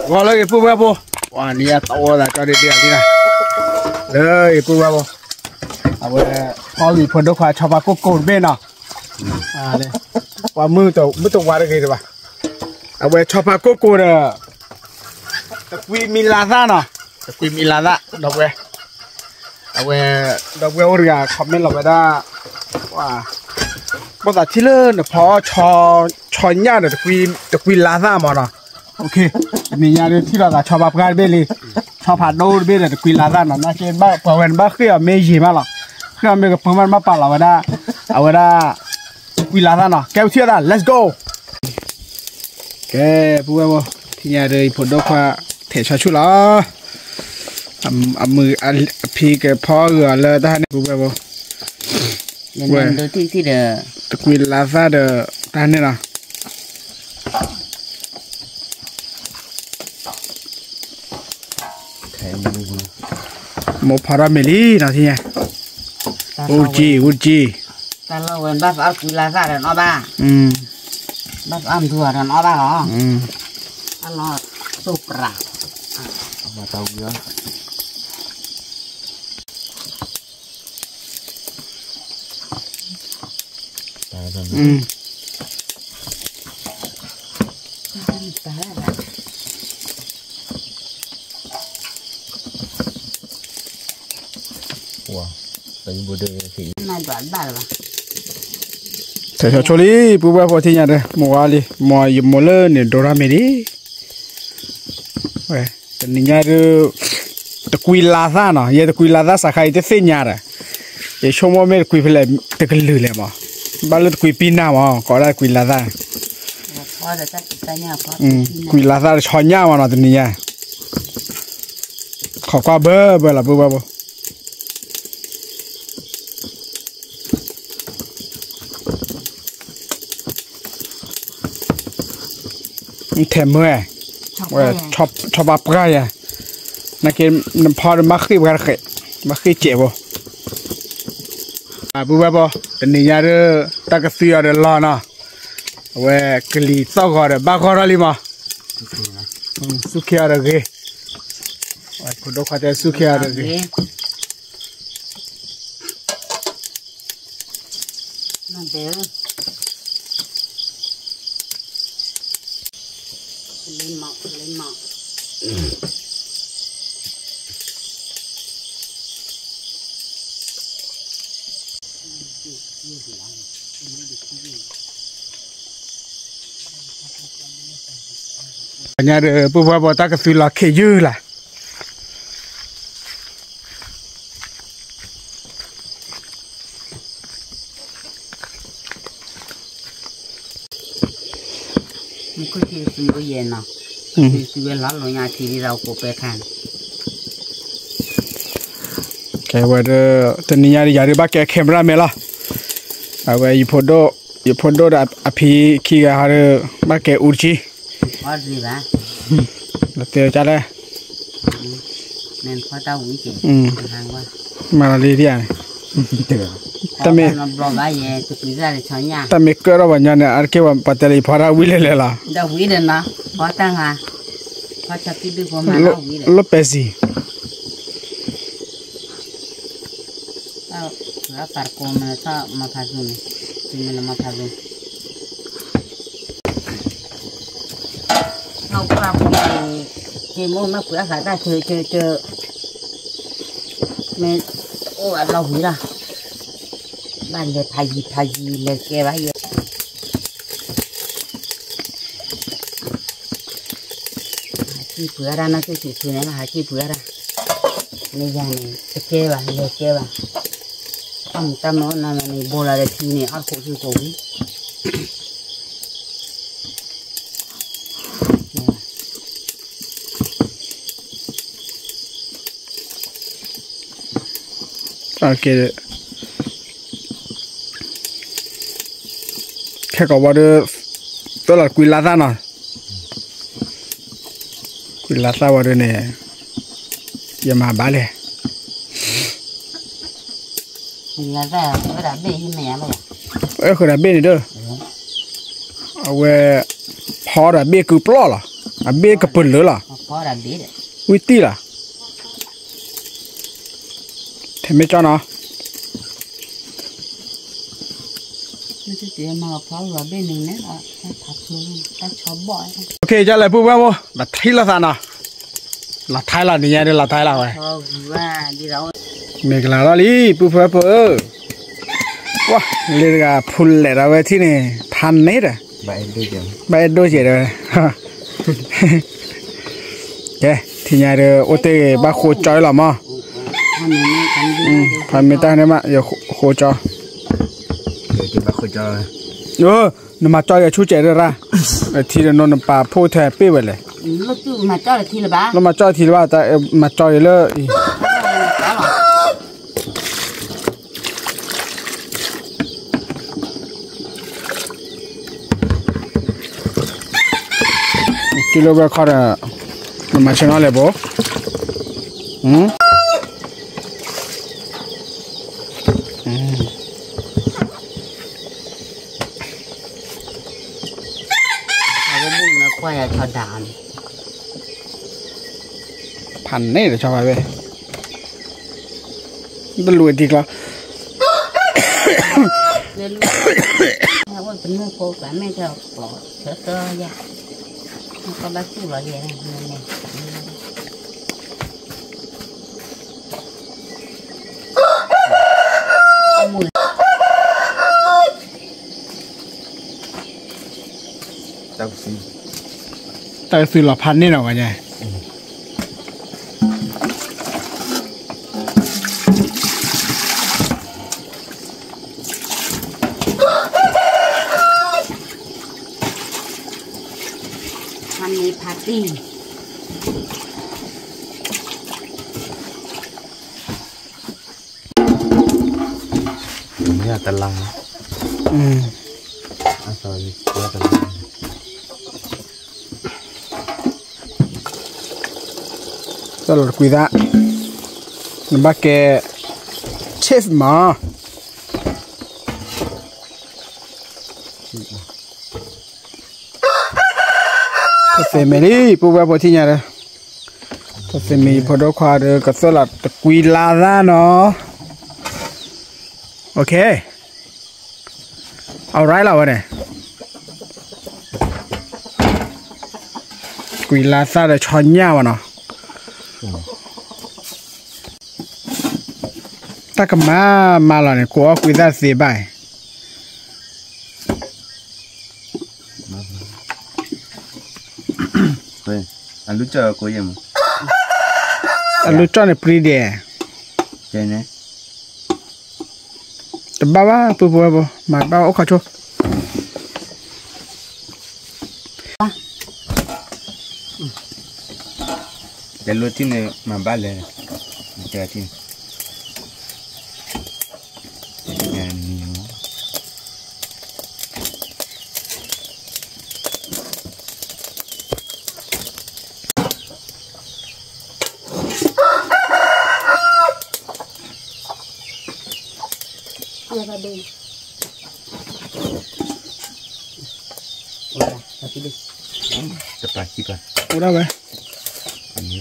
Gõ lên cái phu ba bố. Wow, nia tao là cho đi đi đi này. Đây phu ba bố. À bữa có gì phần đâu phải cho bà cô cồn bên nào. À đây. Qua mưa tàu qua đây kìa bà. À bữa cho bà cô cồn à. Tập quy Milana nào. Tập quy Milana đọc về. À bữa đọc về ôi gà comment là vậy đó. Wow. Bao giờ chỉ lên là phó cho nhà được tập quy Milana mà nào. Ok, mình nhà đi thì là cho bắp gai bên đi, cho hạt đậu bên là quy lá ra nó trên bắp, bảo vệ bắp kia mấy gì mà là, khi mà mình gặp phần bắp là vậy đó, à vậy đó, quy lá ra nó, kéo theo đó, let's go. Ok, bố bố, thì nhà đi phun đốt qua, thể cho chút đó,มือพีcái phò rửaเลยta này bố bố. Nên đôi thì được. Quy lá ra được ta này nào. Một parameli nào thì nhỉ? Uji. Ta lâu gần bác áo quy lá ra là nó ba. Bác ăn thừa là nó ba hả? Ta lo sụp ra. Mà tao nhớ. Wow, tadi bude sih. Này đoán bà là Thế cho đi, bố bố thì nhà đây, mua đi, mua lên để đồ ra mày đi. Vậy, tình nhà rồi, tập quy lá ra nó, giờ tập quy lá ra sao khai thế xin nhà rồi. Giờ xong rồi mình quy phải lại tập cái lưỡi lại mà, bao lâu quy pin nào mà, có ra quy lá ra. Quy lá ra cho nhà mà nó tình nhà. Khó qua bơ là bơ. thèm mưa chop bắp gai à nãy kia nằm phò mắc khi chè vô à bố bố cái này nhà đó ta cái suy ở đó na về cái lì sao gọi là ba gọi là gì mà sukia đó ghê phụ đồ khát sukia đó ghê nó béo lên mọc nhà được bố bố ta cái suy là khế dư là mình có thể suy có gì nào suy bên lót lối nhà thì đi rau cổ bè khăn cái vậy đó tình nhà đi giờ bắt cái camera mày lo à vậy photo đã phi khi cái hàng bắt cái urchi gì vậy là tiêu cha đây nên khoa tao cũng chỉ hàng qua mà đi đi à ta mẹ ta mẹ cơ đó bạn nhà này ăn kêu bạn bắt tay phara wile lela đâu wile na khoa tăng à khoa chắc cái đứa của mà đâu wile lo pesi tao là par con ta mà phải dùng thì mình mà phải dùng đâu có làm cái món nó cứ phải ta chơi mẹ ô à lâu rồi bạn để thay gì là cái vậy chỉ bữa ra nó chỉ này là chỉ bữa ra này giờ này cái bà ông tâm nó là này bồ là thì này ăn khổ chịu khổ cái có bao nhiêu tôi là quy lá ra nào quy lá ra bao nhiêu này giờ mà bán này là ra nó đã bê mẹ rồi ấy khởi đã bê này đâu về อระเบี้ยคือปล้อล่ะเบี้ยกับปืนหรือล่ะ พอระเบียด วิตีล่ะเทไม่จ้าเนาะ นี่จะเดี๋ยวมาพอระเบียดหนึ่งเนี่ยถ้าทับเลยถ้าชอบบ่อย โอเคจะอะไรพูดว่าบ่ละไทยละซานะละไทยละนี่ยังได้ละไทยละเว้ย ชอบว่าดีเรา เมกลาละลีพูดว่าว้าเรียกว่าพูดเลยเราเว้ยที่นี่พันนี่เด้อ Baik tu je. ไปดูเฉยเลยแกที่ยังเด้อโอเต้บ้าโคจอยละมั้ง ทำนี้กันดี พันไม่ได้เนี่ยมั้ยอย่าโคจอย Dia tiba kerja. เออนี่มาจอยกับชูเจเด้อละที่นนป่าพูดแทบเป้ไปเลย ลูกตู้มาเจ้าเลยทีละบ้า แล้วมาจอยทีว่าแต่มาจอยเลยกิโลเบอร์คอร์มันมาชนะเลยบ่เขาจะบุ้งแล้วควายชอดาน พันนี่เดี๋ยวชาวไปเว้ยมันรวยดีกว่า เรียนรู้ถ้าว่าเป็นเรื่องโกงแต่ไม่จะปลอดเชื้อตัวยาก็บ้าสู้หรอเดี๋ยวนี่มือ Tahu sih. แต่ซื้อละพันนี่หรอวะเนี่ย มันมีปาร์ตี้ Ini telang. Asal dia telang. ตลอดคุยได้น้ำบ้าแกเชฟหมาเซมิลี่ปูแบบที่เนี่ยเลยเซมิพอดควาเดกับสลัดตะกุยลาซ่าเนาะโอเคเอาไรแล้ววะเนี่ยกุยลาซ่าเดชอนย่าวะเนาะถ้ากับมาแล้วเนี่ยกูว่ากุยลาสีใบ Wei, alu cak kau yang. ลูกจ้าเนี่ยปรีเดีย Jangan. แต่บ้าว่าปูปูมาบ้าโอ้ขอโทษ Jalur sini mabal le. Jadi. Jangan ni. อะไรกันดีtapi deh Cepat kita. โอ้ได้ไหม Ini.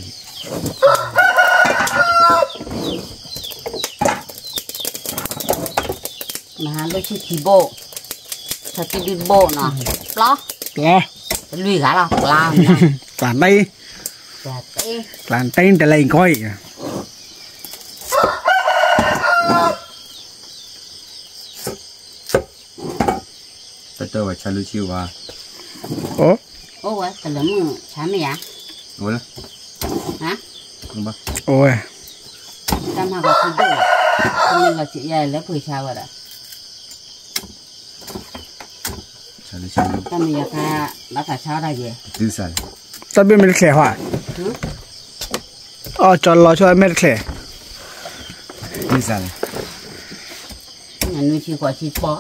mahal sih tibo satu ribu nah loh เหรอ lui gà là làm กลานได้ jadi กลานเต้นแต่ไรก้อย Betul baca lucu wah. โอ้ oh wah telemu sama ya Boleh. hah Apa? โอ้ย sama gak tidur ini gak sih ya lah pun siapa dah Calu-calu. kami ya kak bakal siapa lagi Itu sah. จะเป็นไม่ได้แข่ว่ะอ๋อจอดรอช่วยไม่ได้แข่ Itu sah. nhà nuôi chi quả chi bó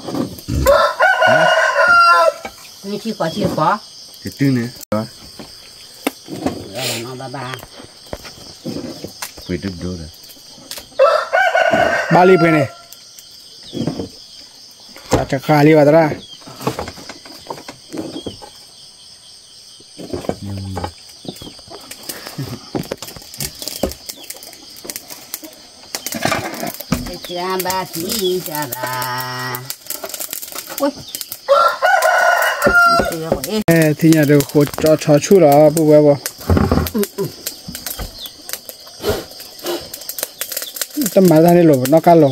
nuôi chi quả chi bó Itu ni. rồi là nó ba ba Kau duduk dah. บาลีไปเนี่ยจะคาลีวัตระ Jangan basi cara. Ui. Thì nhà được hỗ trợ cho chú là bố bé bố. Tâm mà ra đây lỗ nó cá lỗ.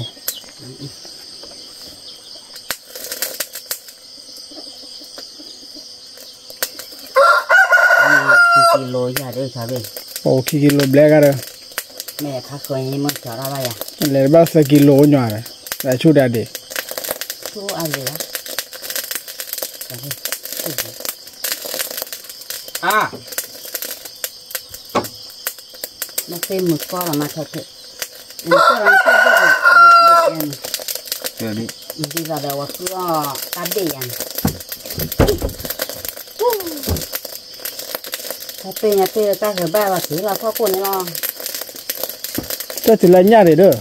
Kilo ya deh sabi. Ồ kilo black à rồi. Mẹ khá coi như mất cho ra vậy. Lấy bao nhiêu kilo nhỏ rồi. Lại chú đã đi. Chú ăn gì đó. À. Nó thêm một con là mà thật sự. Mình cứ làm sao được Chưa đi. đi vào đầu cứ tắt đi ăn. Nhà tê ta phải ba và thứ là có con nó. Chắc thì lấy nhà để được.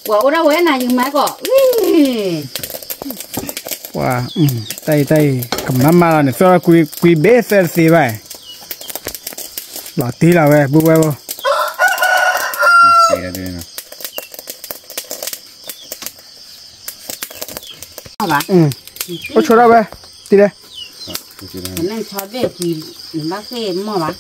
Wow, đâu vậy này nhưng mà có. Wow, tay cầm nắm mà này sao quý bé xem gì vậy? Bảo tí là về bố bé bố. Xì ra đây nào. Hả? Ôi chỗ đâu về? Tí đây. Nên cho về thì bác sĩ mua bác.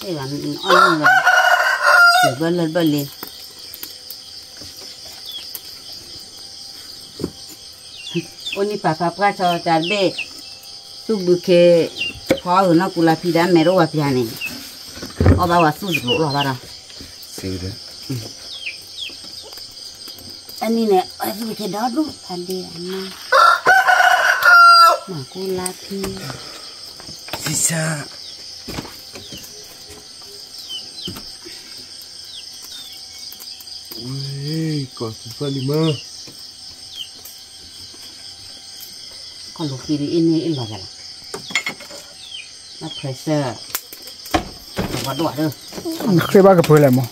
Đây là ăn rồi. Để bơn lên. Oni papa cho cha be. Tu buke khó ở nó cũng là phi đá mẹ rồi phi này. Ở bao su lỗ là bao. Xì ra. Anh nè, ở cái đó đúng thành đi anh. Mà cô la phi. Xì xa. Ui, còn phải đi mơ. Còn lúc khi đi in là cái nó pressure nó bắt đuổi được. Khi ba cái phơi lại mà.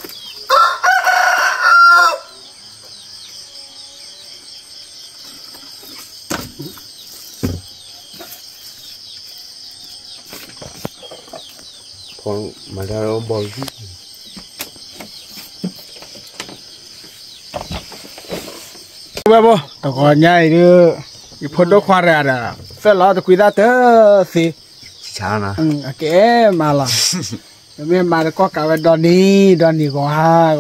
Còn mà ra đâu bồi gì. Bố bố, tao còn nhảy đưa. Cái phần đó khoa ra rồi. Phải lo tao quý ta tới gì. Chả nè. Cái mà là. Mình mà có cả cái đòn đi có ha.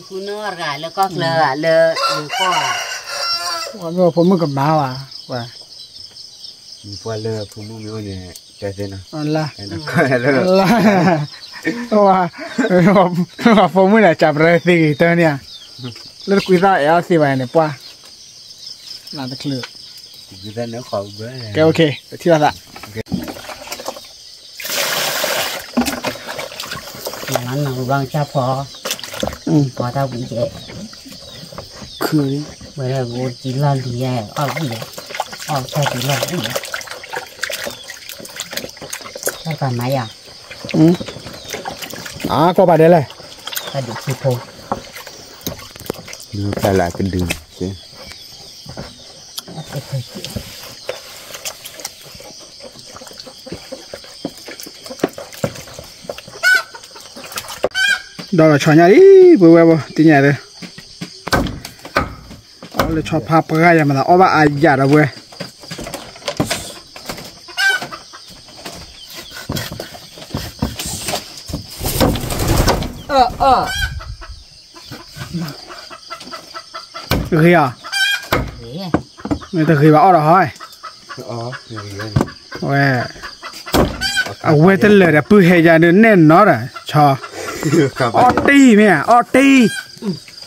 Cô nó gài là có lơ có. Còn rồiผมมึงกับมาว่ะว่า มีพวกเลือพวกมึงมีเนี่ยใจเย็นนะ อันละ ก็เลือ ว่าผมมึงน่ะจับเลยสิตัวเนี่ยแล้วคุยได้เอาสิไปเนี่ยป่ะน่าจะคลือ กูจะนึกขอเบ้ โอเคที่ละ Nó là bằng cha phò. Có tao cũng vậy. คือ Bởi vì vô chỉ là gì ở gì ở sao chỉ là gì sao cả máy à ก็ไปได้เลย ta được chụp thôi เนื้อปลาไหลเป็นดึงใช่ đó là cho nhà đi bữa tí nhà đây là cho papa gái mà là ở ba ai giả đâu vậy khi à người ta khi bảo đó thôi quê à quê tên lừa đã bự hệ ra đến nên nó rồi cho Oti mẹ Oti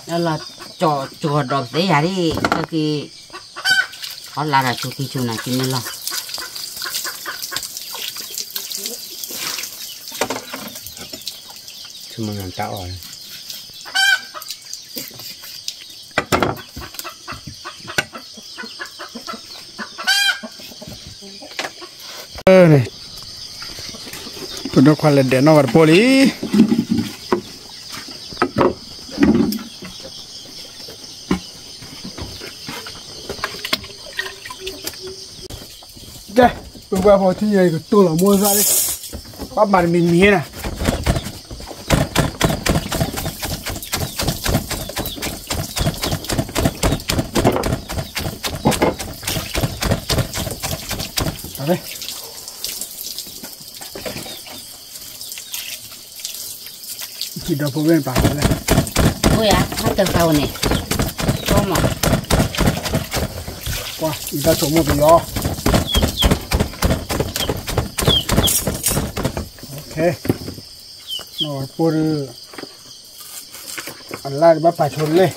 đó là trò đọc đấy à đi cái họ là chủ thị trường này chính là chúng mình làm tạo rồi này nó khoan lên để nó vào poli đây tôi qua vào thì này tôi là mua ra đi bắt mặt mình mía này đây chỉ đọc vào bên phải này ôi à hát từ sau này có mà qua người ta trồng một cái gió ok rồi por ăn lại bắt phải trốn lên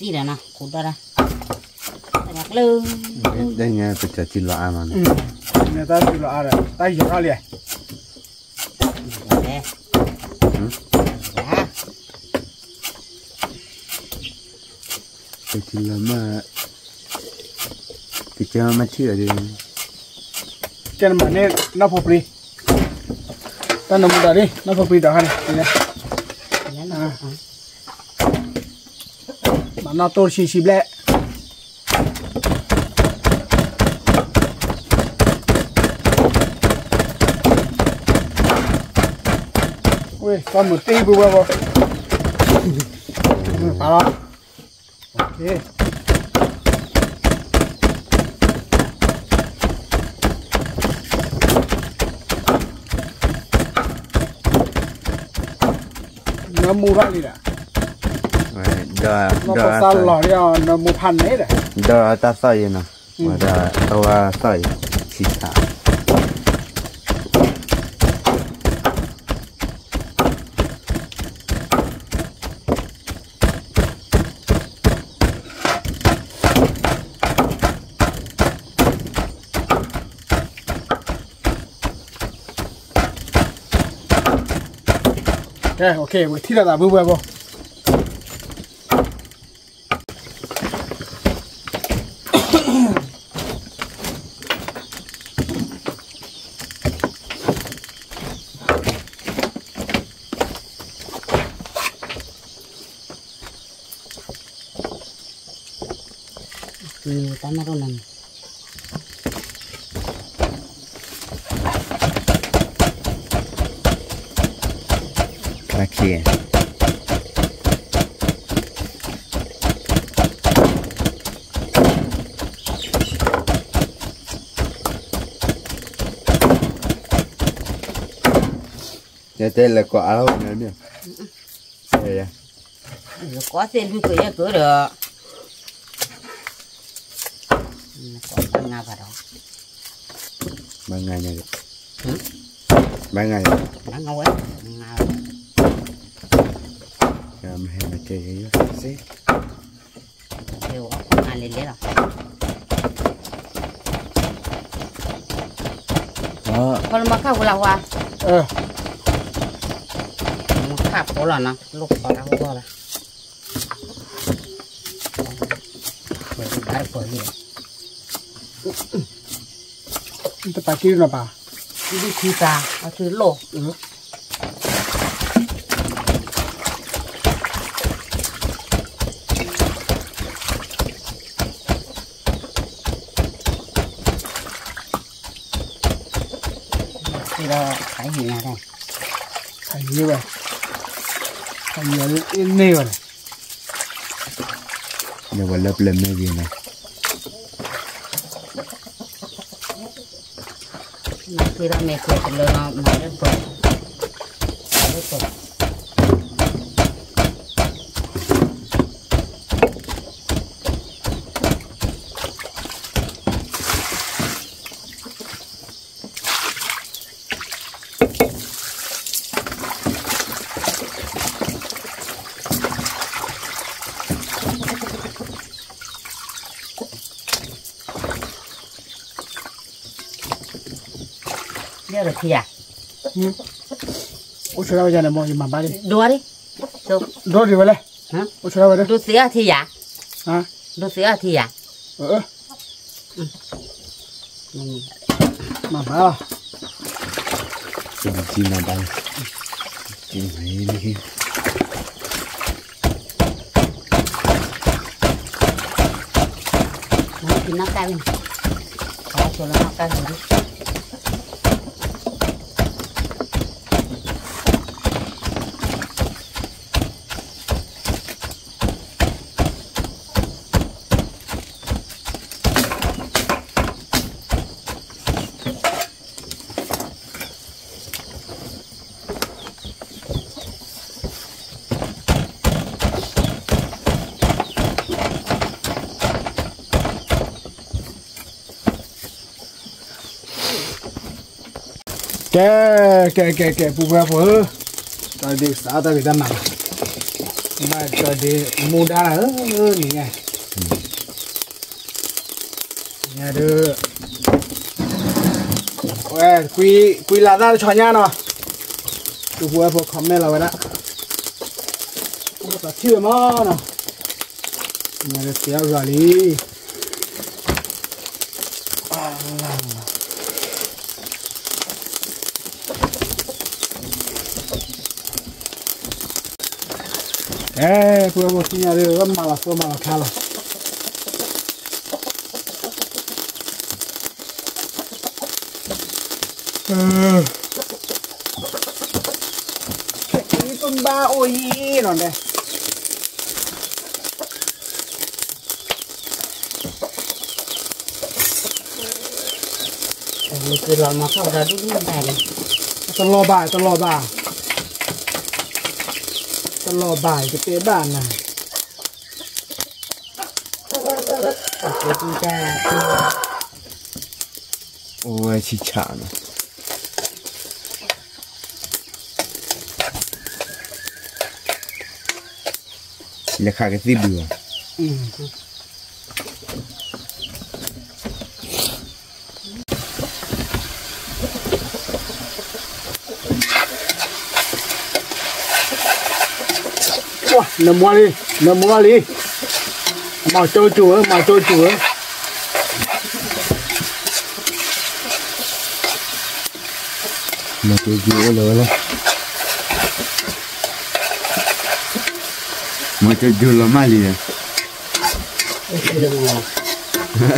gì đó nè cút đó ra đặt lưng đây nghe tôi chờ chín loại mà người ta chín loại rồi tay giật ra liền nè tôi chín loại mà thì cho mà chưa đi cái mà nên nó phục đi ta nằm ở đây nó phục đi đó này này mà nó to xì xì lẹ ui còn một tí bự bự phải không ok nó mua ra gì đã nó có sao lò đi nó mua pan đấy đấy đó ta soi nè và đó tao soi xịt xả ok buổi thi là bự bự không tao nó nằm kia tên là quả áo nữa nè đây có tên vui cười cửa được có ngao vào đó bao ngày này bao ngày nó ngao ấy ngao làm hè mà chơi ấy xí đều có ngao lên đấy rồi đó còn mà khao là hoa khao có là nó lúc có đâu có là phải cái phải gì kita pakai apa đi thi ta ở thứ lô thì là cái gì nhà đây thành như vậy thành như nêu này nhưng mà lớp lên cái gì này thì là mẹ cười từ lâu mà nó bự rồi thì à ủa sao bây giờ này mọi người mà ba đi đua đi đốt đi vậy đấy hả ủa sao vậy đấy đua xía thì à hả đua xía thì à mà ba Chị nào đây chị này đi thì nó cay có cho nó cay rồi đi kệ bù bè bù rồi đi sao ta bị đâm nào mà rồi đi mua đá là nhỉ nhà đưa ê quy là ra cho nhà nó bù bè bù comment là vậy đó nó chưa mà nó nhà đưa kéo rồi đi pura bottinha di mala cala. Ini pun bau ini non deh. Ini kira makan udah dulu nih. Telur bài cái tế bàn này ôi chị chả này là khai cái gì bừa nằm mua đi màu trôi chùa mà tôi chùa lớn lắm mà tôi chùa lắm mà liền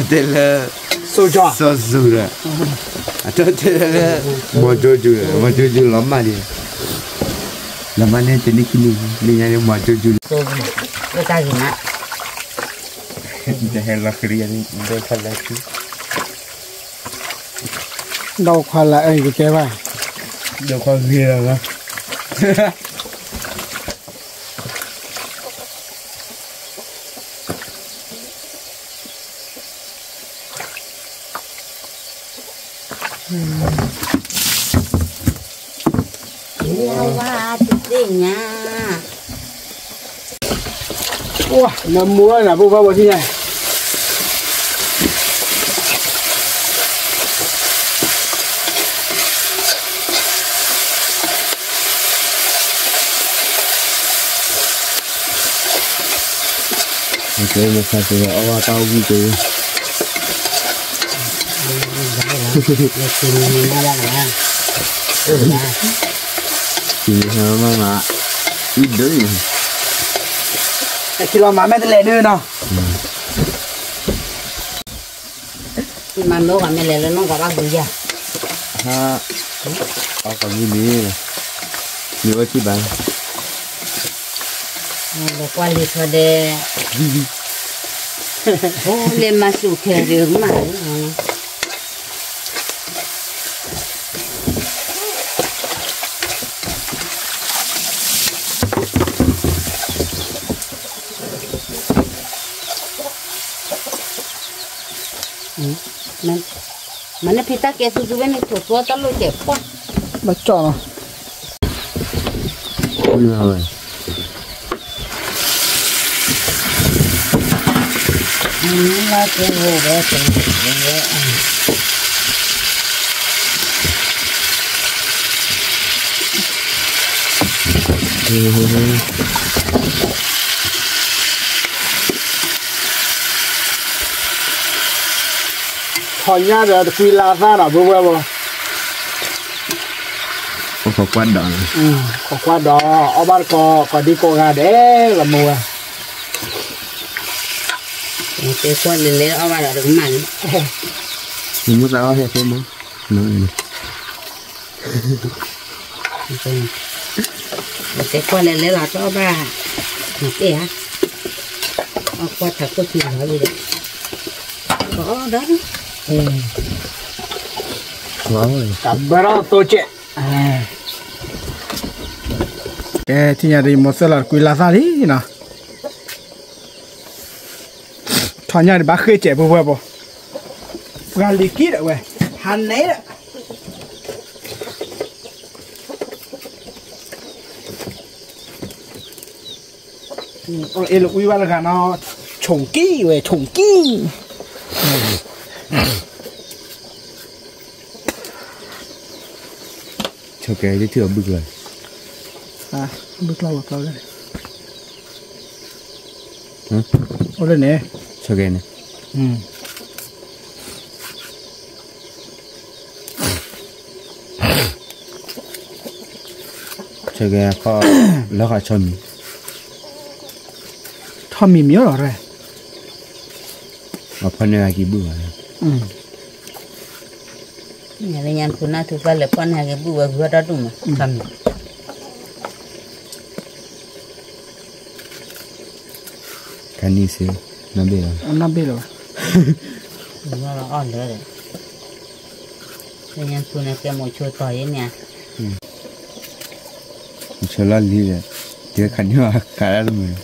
tên là sôi chua rồi tôi tên là mà tôi chùa lắm mà liền làm anh em tên đi kia đi nhà em mà tôi chùa cái tay gì nè để hẹn là kia đi để khai lại chứ đâu khai lại cái kế bài đâu có gì đâu quá thích nha wow nằm mua là bố bao nhiêu này ok mà sao thì ở tao ghi từ chỉ là mà ít đấy khi lo mà mẹ lệ đưa nào thì mà nó còn lệ nó có bao nhiêu ha còn như này nhiều chị bạn để qua đi thôi để ô lên mà sụt khe được mà mana pita ke susu bene tua talo cepat bắt chọn ui rồi là cái hồ bé thọ nhá rồi quy la ra là bơ bơ có quan đó có qua đó ởบ้านcó đi cô gà để là mùa cái quan lên lấy ởบ้านđược mặn nhưng mà sao hay thế mà nói cái quan lên lấy là cho ba cái hả ở qua thật có chuyện hỏi gì đấy có đó có rồi cảm ơn tôi chị cái thì nhà đi một số là quy la ra đi nè thọ nhà đi bác khơi trẻ bơ bơ bơ gà lì kít rồi vậy hành đấy đó em là quy ba là gà nó trồng kỹ vậy trồng kỹ cho cái đấy thừa bực rồi à bực lâu rồi đây ở đây nè cho cái này cho cái có nó cả chôn thom mì miếu rồi mà phần này cái bữa nhà này nhà phụ nữ thuộc về là quan hệ cái bùa vừa đó đúng không? Cầm. cái này sẽ nó biết rồi nó biết rồi Nó là on nữa đấy. Nhà phụ nữ cái một chỗ tỏi ấy nè. cho nó đi rồi thì khánh hoa cả là mình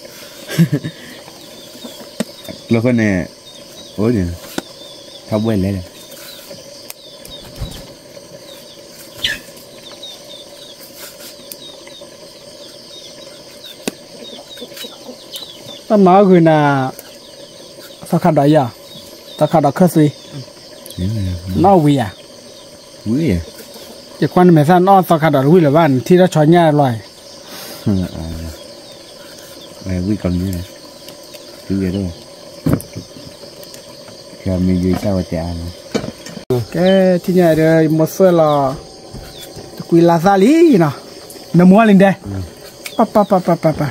lúc này ôi nè tháo quên lấy này ta nói người là sao khăn đấy à ta khăn đó khơi gì nó vui à vui à chỉ quan mình sao nó sao khăn đó vui là bạn thì nó cho nhà rồi vui còn như này cứ vậy thôi giờ mình dưới sao chả cái thì nhà đây một số là quy la ra lý nè nó mua lên đây pa pa pa pa pa pa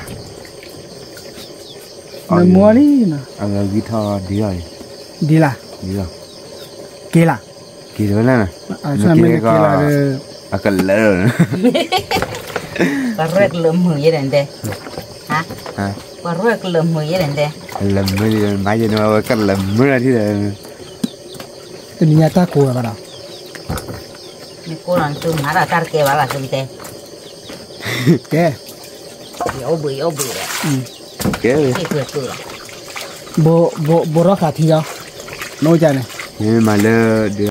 nó mua đi nè ăn guitar đi rồi đi là kia là kia đó nè sao mình kia là cần lỡ rồi Có rất lượm mười vậy đấy hả có rất lượm mười vậy đấy làm mới mấy giờ nó cần làm mới ra thì là cái nhà ta cua vào đâu cô làm chung hả là tar kia bảo là chung thế cái ấu bự đấy cái cửa bộ đó khả thi đâu nôi chả này nhưng mà lỡ được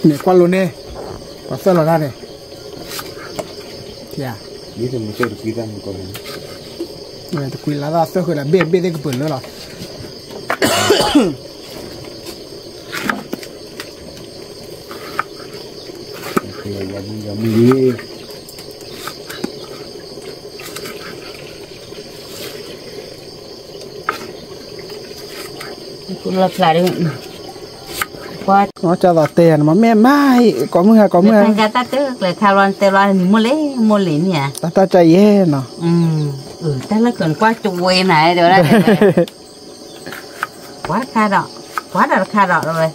này quan luôn đi có sao là ra này thì à biết là một cái gì ra một con này thì quy lá ra sao là biết cái bẩn nữa rồi thì là mình đi cô lập lại đi qua nó cho vào tiền mà mẹ mai có mưa thành ra ta tức là thao loan tê loan mua lấy nhỉ ta chạy ye nó ta là cần qua chui này rồi đấy quá kha đỏ rồi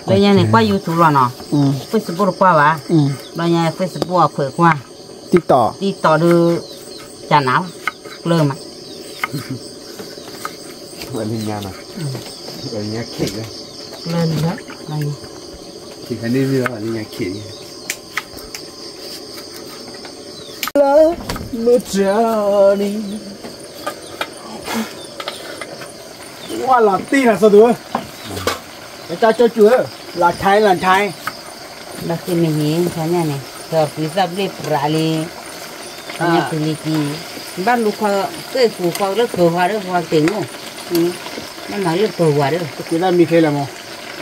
bây giờ này qua YouTube rồi nọ Facebook qua bà bây giờ Facebook khởi qua TikTok đưa chả não lơ mà ở nhà mà ở nhà khỉ đấy lên đó này thì cái này ở nhà khỉ lỡ mưa trở đi qua là tin là sao được người ta cho chúa là thái đó khi mình nhìn thấy nhà này rồi quý giáp đi ra đi nhà từ đi bắt lục hoa cái phù hoa đó phù hoa đó hoa tiếng không nó nói là phù hoa đó cái này mình thấy là mò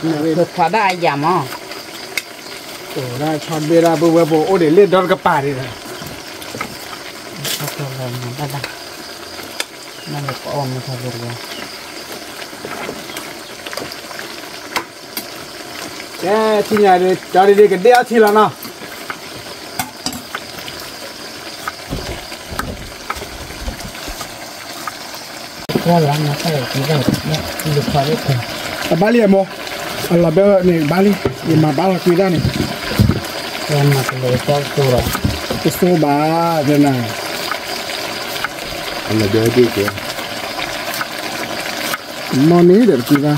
phù hoa ba ai giảm à ra chọn bê ra bơ bơ ô để lên đón cái bà đi rồi rồi nó đã nó được ôm nó thay được rồi cái thì nhà đi cho đi cái đĩa thì là nào qua là nó phải cái gì đó được khỏi được ở Bali em mua ở bên này Bali nhưng mà Bali quý ra này em mà cái lấy cho tôi rồi cái số ba thế này anh là đưa đi kìa mónนี้để quý ra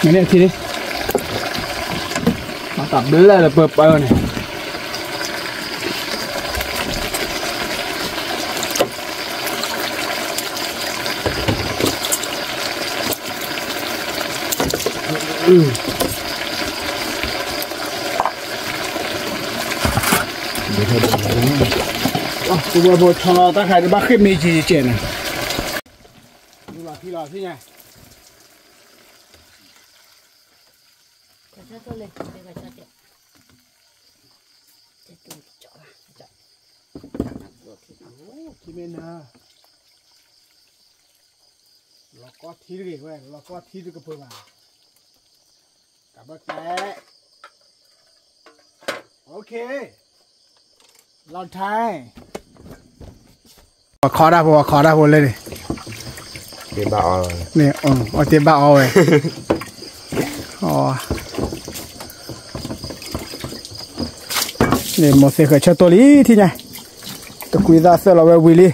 cái này thì đi mà tập đến là bờ này Tôi vừa cho nó ta khai được bác khép mấy gì chuyện này. Như là khi nhỉ? cho tôi lên để cho chị tôi chọn thì bên nó có thịt gì vậy? Nó có thịt cái bơ vào. Cả bát té. Ok. Long time. Khó ra vô lên đi. tiền bạo Nè, tiền bạo rồi. Nè, một xe khởi cho tôi lý thì nhỉ. Tôi quý ra sợ là về Willy.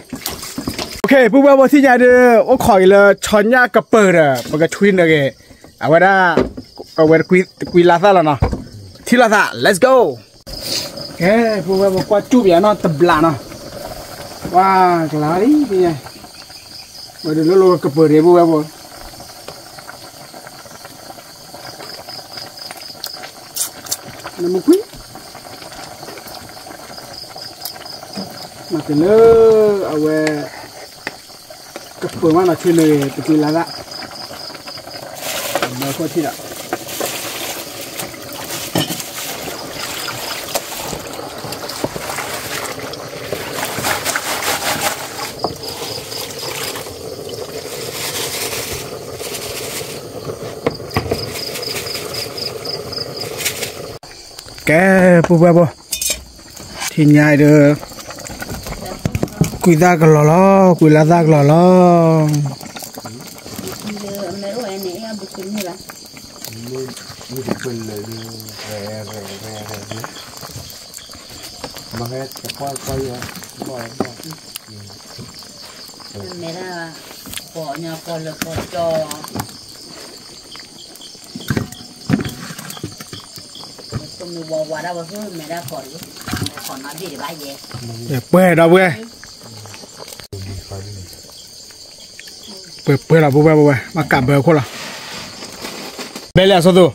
Ok, bữa bữa thì nhà được, ô khỏi là chọn nhà cặp bờ rồi, một cái twin rồi. À vậy đó, vậy quý là sao là nó? Thì là sao? Let's go. Ok, bữa bữa qua chụp vậy nó tập lạ nó. Wow, cái lá đi thì nhỉ. Vậy được lô cặp bờ đấy bữa bữa. Nó một quý. Mà cái lơ ở về cái phương mà nó chơi này tự là đã mới có chi đã cái bố thì nhai được cuida cái lò cuida ra cái lò như cái phần là về mà hết cái quay mẹ ra bỏ nhà con là con cho tôi mua bò qua đâu mà mẹ ra còn nói gì để bán gì bơi đâu bơi là bơi mà cả bơi không là đây là số tu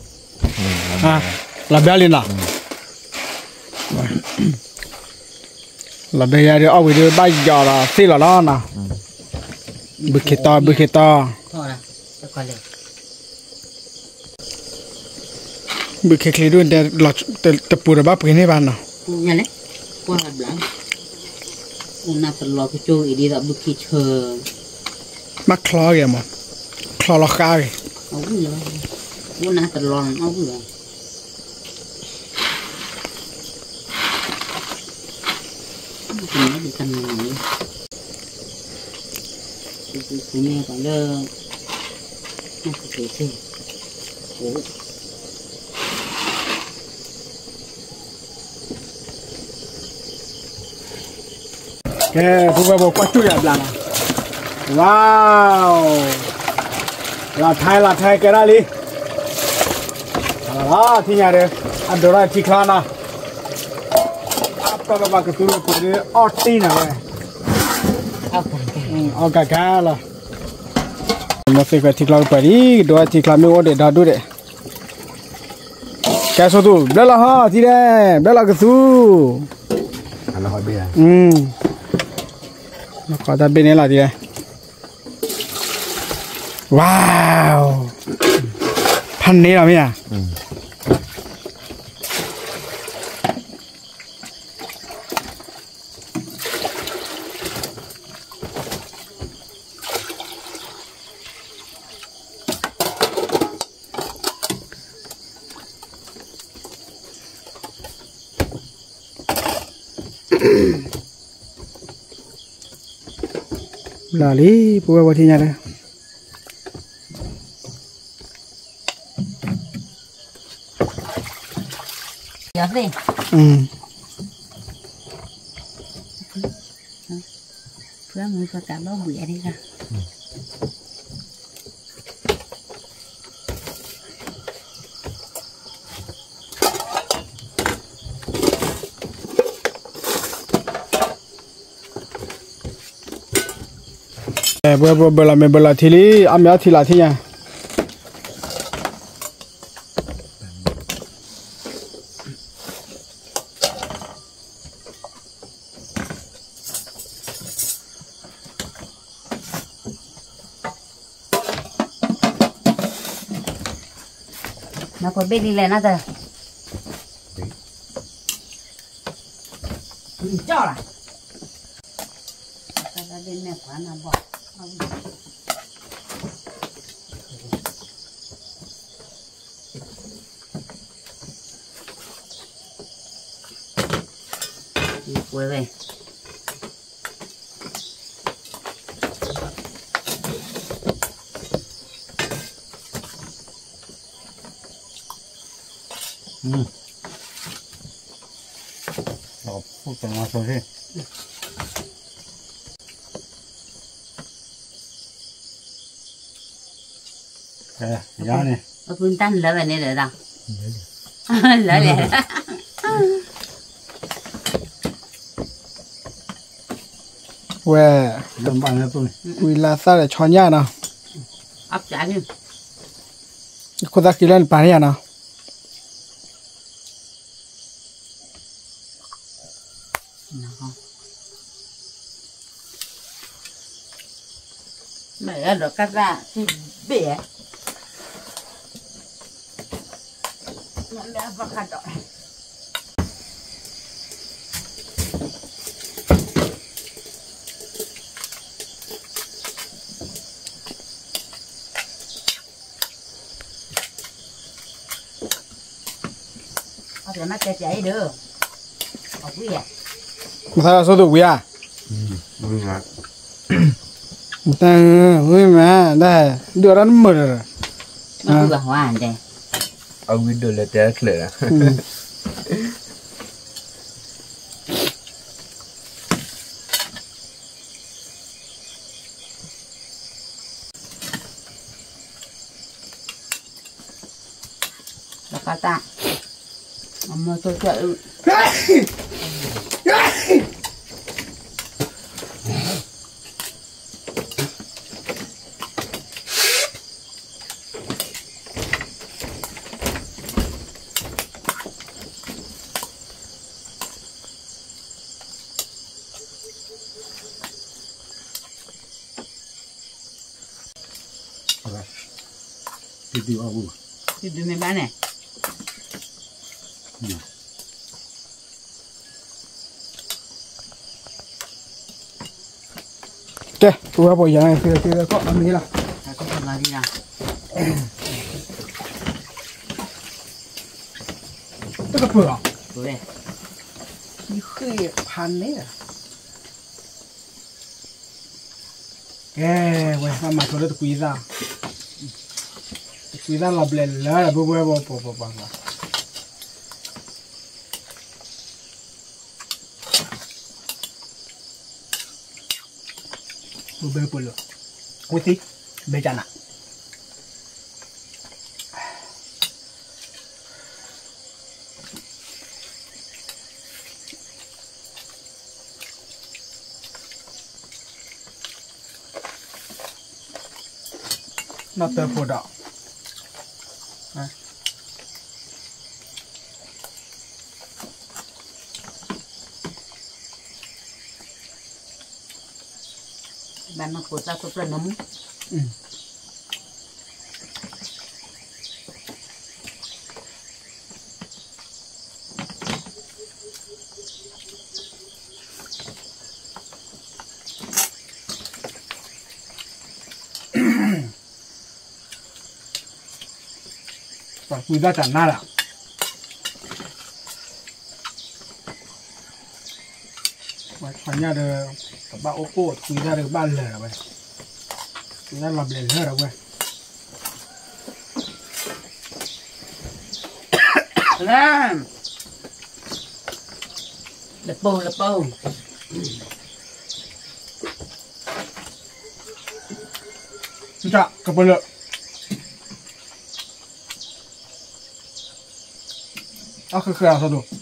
là bé lên nào là bây giờ đi ở đây bây giờ là xí là đó nào bơi khít to thôi là cho con lên bơi khít luôn để lọt tập bùa bắp cái này bạn nào nhà đấy qua hạt blanc una per lo cái chỗ đi đã bơi khít chờ mắc khó kìa mà khó là khá kìa ống gì vậy una per lo ống gì đi cần này cái này còn đơ nó cái gì cái bố bố quá chui làm wow là thay cái đó đi đó thì nhà đây ăn đồ này thì khá nào các bạn cứ tụi đi orti nào vậy cả là một cái thịt lợn bari đi đồ thịt lợn mình để đào đuôi đấy cái số tu đó là ha thì đấy đó là cái số nó hỏi bia nó có ta bên này là gì đây wow pan này là gì à Lali pua batinya deh. Ya sih. Pulang mau pakai bambu ya dia. Bela thili amya thila thinya. Nó có bên đi lên nó rồi. Cho là. Ta đã bên mẹ quá nào bỏ. Quay về. Phút tầm nào rồi thế? Giá này. Ở phương Tân lỡ về này được đâu? Lỡ lẹ. Wow, làm bạn là tôi. Ui là sao lại cho nhà nào? Ấp trả như. Cô ta kêu lên bán nhà nào? Mẹ được cắt ra thì bể. Mẹ vào khăn rồi. Rồi nó chạy được. Học quý à? Sao số tụ quý à? Đúng rồi. Ta ơi mà đây đưa ra nó mở rồi. Nó vừa hoàn đây. Ông biết được là té lửa. Là cá ta. Mà tôi chạy. Đi vào bù. Thì đưa mấy bán này. Ok, tôi vào bù giờ này thì có làm gì nào? Có phần là gì nào? Tất cả bừa. Bừa đây. Đi khơi pan đấy à? Eh, wah, mà thôi được quý ra. Quý ra là bền là bơ. Bơ luôn. Ui tí, bê chả nào. Nó tơ phô đỏ. Bạn mà phổ ra rất là nấm. Và quý ra chẳng na là. Phải nhà được ba ô cô quý ra được ba lẻ rồi vậy. Quý ra làm lẻ hết rồi vậy. Làm lập bầu Xin chào, cặp bơ lượng. Khơi sao được.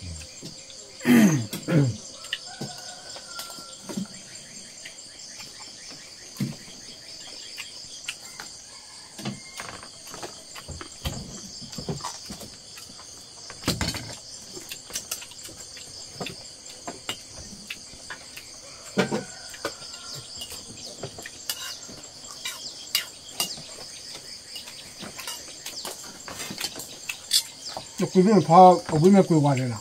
Quý vị phó ở bên mẹ quỳ ngoài đây nào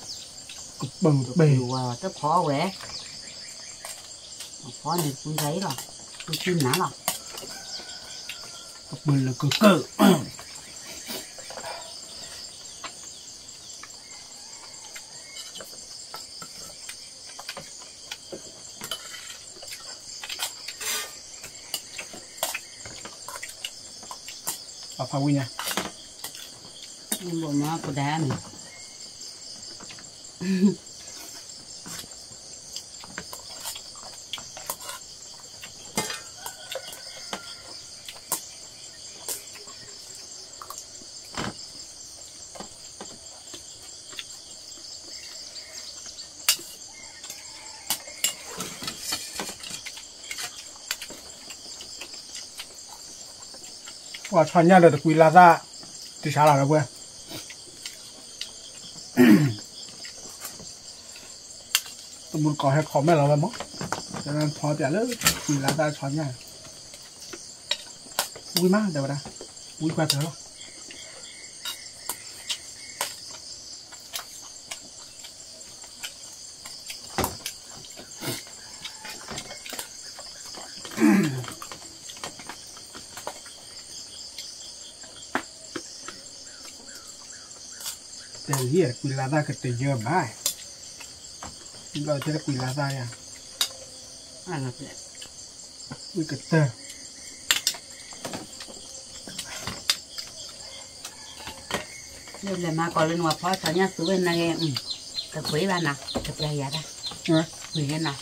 bằng bề wow tới phó quẻ phó này cũng thấy rồi tôi chim nã rồi bần là cờ à phá quy nha nhưng bộ nó có đá này哇穿家的归拉萨这啥来着不tôi muốn có hay khó mẹ là mất cho nên phó trả lớp thì là ta chọn nha vui má đâu ra vui qua thế rồi để gì quỳ là ta cái tiền giờ bài rồi thế là quỳ lá ra à là quỳ cái tơ nên là mà còn lên ngoài phó cho nhá xuống bên này tập quý ba nào tập dài dài đây quỳ cái nào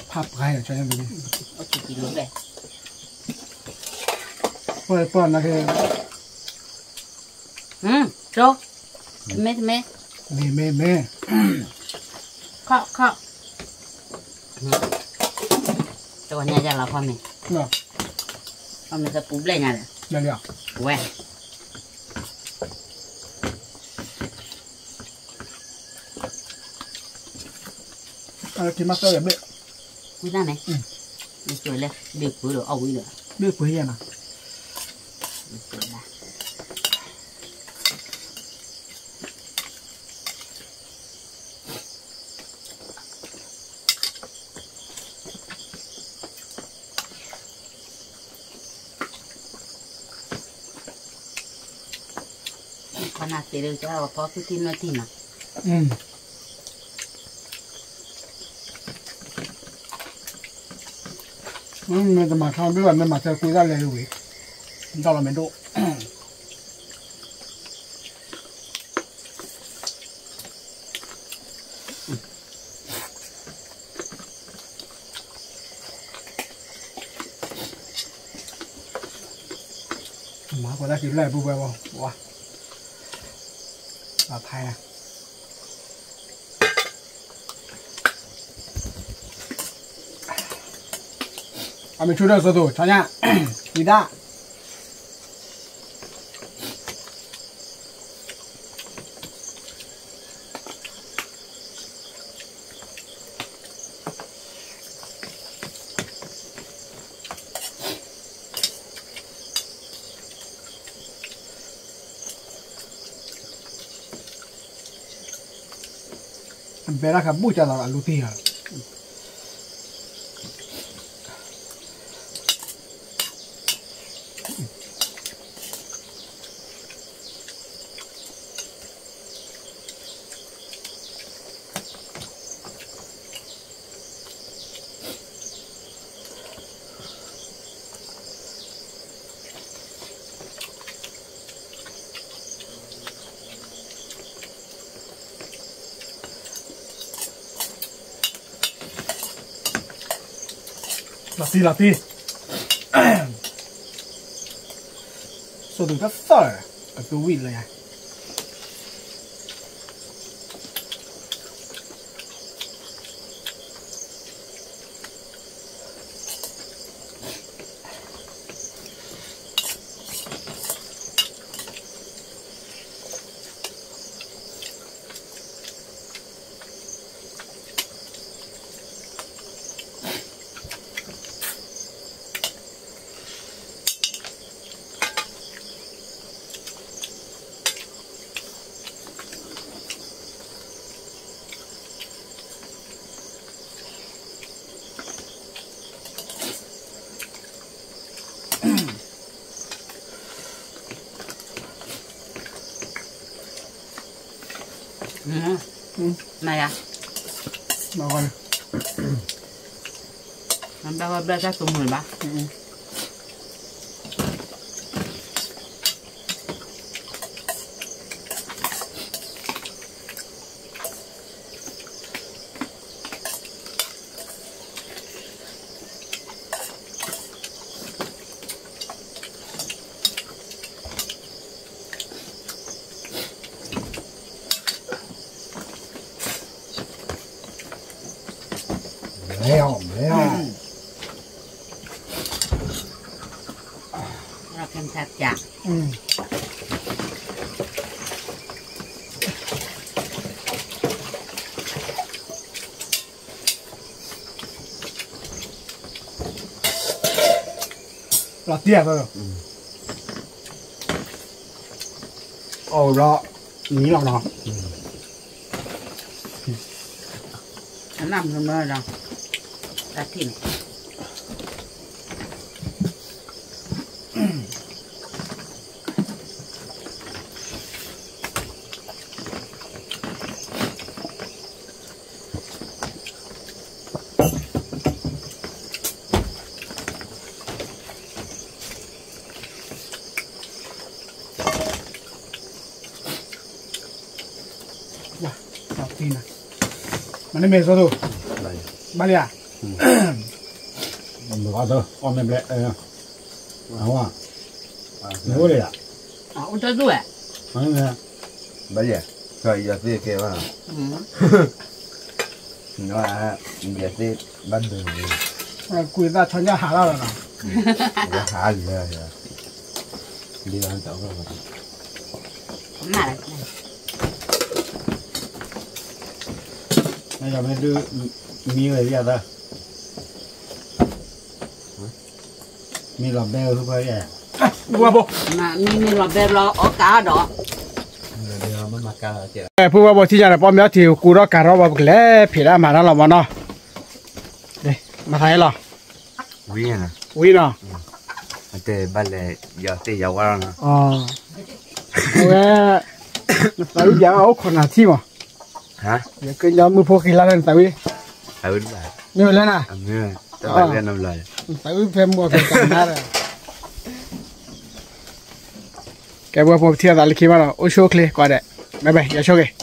pháp gai ở cho em mình có chỉ lúc đây rồi là cái rồi mê mê khọ cho nhà ra là con mình sẽ búp lên nhà này được quẹt cái mắt tôi biết quý ra này đi chơi lên đi cưới được ấu nữa biết quý hiền à con nào thì được cho có cái tin nói tin nào mình mà không biết là mình mà chơi quý ra lên rồi đó là mình độ má của ta kiếm lại bù bè không wow là thay à mình chú được rồi cho nha đi đã bé ra khám bụi cho là lụt tiền ลาตีสุดก็สวยตัววิ่งเลยไงnày à mà còn làm bao bao ra tụi mình ba mèoเราเป็นสัตว์จัก là tiếc rồi đó ní lòng nó nó nằm trong đó rồi ra thịt đọc tin này mà nó mệt rồi thôi bao nhiêu mình có thôi con em lẹ không à nếu đây à ông cho rồi mấy nè bây giờ rồi giờ thì kêu à nó là giờ thì bắt đầu quỳ ra cho nhà hạ ra rồi nào giờ hả gì rồi đi ăn cháo rồi này bây giờ mới đưa mi về giờ đó mi làm beo không phải à qua bộ mà mình làm bè lo ở cá đó đi ăn mà cá chị phụ qua bộ thì giờ là bom béo thì cú đó cà rốt vào cái phía đó mà nó làm nó đây mà thấy là quý à quý nó thế bắt lại giờ thì giờ qua rồi ok tại vì giờ ở con nào thi mà hả giờ cái giờ mới phô khi lên tại vì ở bên này như lên à như tao lên làm lời tại vì phèm mua cái cầm na rồi cái bữa phô thi là lịch khi mà nó ô show kle qua đây bye bye giờ show cái